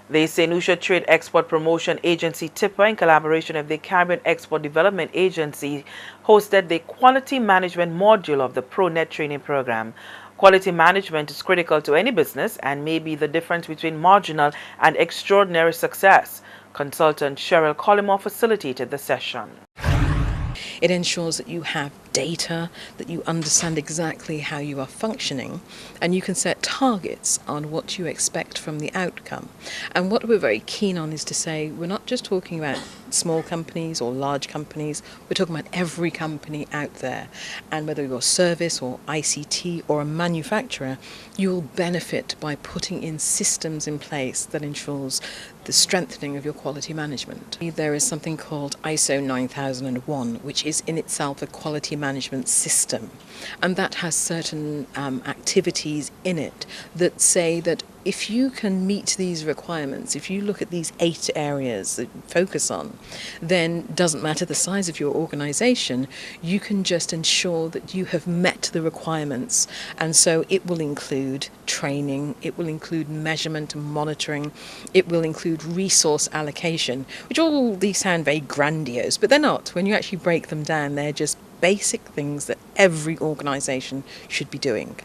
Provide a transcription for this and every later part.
The St. Lucia Trade Export Promotion Agency TIPA, in collaboration with the Caribbean Export Development Agency, hosted the Quality Management module of the ProNet training program. Quality management is critical to any business and may be the difference between marginal and extraordinary success. Consultant Cheryl Collymore facilitated the session. It ensures that you have data, that you understand exactly how you are functioning, and you can set targets on what you expect from the outcome. And what we're very keen on is to say we're not just talking about small companies or large companies, we're talking about every company out there. And whether you're a service or ICT or a manufacturer, you will benefit by putting in systems in place that ensures the strengthening of your quality management. There is something called ISO 9001, which is in itself a quality management system, and that has certain activities in it that say that if you can meet these requirements, if you look at these 8 areas that you focus on, then it doesn't matter the size of your organization, you can just ensure that you have met the requirements. And so it will include training, it will include measurement and monitoring, it will include resource allocation, which all these sound very grandiose, but they're not. When you actually break them down, they're just basic things that every organization should be doing.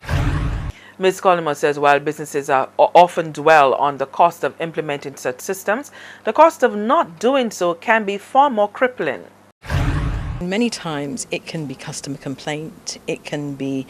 Ms. Collymore says while businesses are often dwell on the cost of implementing such systems, the cost of not doing so can be far more crippling. Many times it can be customer complaint, it can be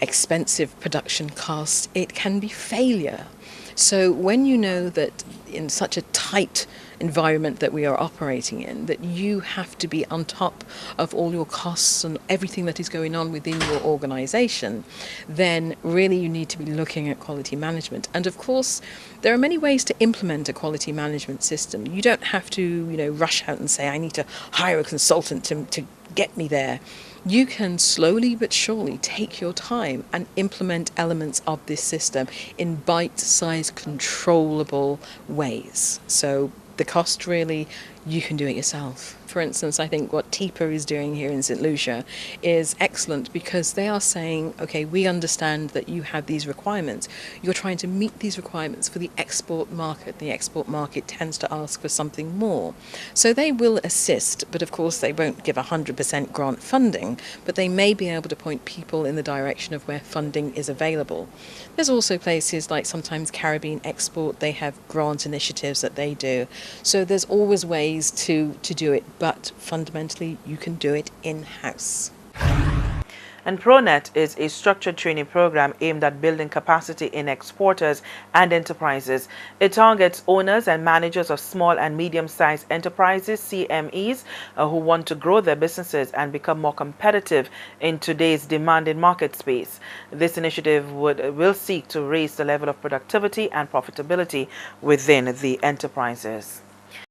expensive production costs, it can be failure. So when you know that in such a tight environment that we are operating in, that you have to be on top of all your costs and everything that is going on within your organization, then really you need to be looking at quality management. And of course, there are many ways to implement a quality management system. You don't have to, rush out and say, I need to hire a consultant to get me there. You can slowly but surely take your time and implement elements of this system in bite-sized, controllable ways. So the cost, really, you can do it yourself. For instance, I think what TIPA is doing here in St. Lucia is excellent because they are saying, okay, we understand that you have these requirements. You're trying to meet these requirements for the export market. The export market tends to ask for something more. So they will assist, but of course they won't give 100% grant funding, but they may be able to point people in the direction of where funding is available. There's also places like sometimes Caribbean Export, they have grant initiatives that they do. So there's always ways to do it, but fundamentally you can do it in-house. And ProNet is a structured training program aimed at building capacity in exporters and enterprises. It targets owners and managers of small and medium-sized enterprises, CMEs, who want to grow their businesses and become more competitive in today's demanding market space. This initiative will seek to raise the level of productivity and profitability within the enterprises.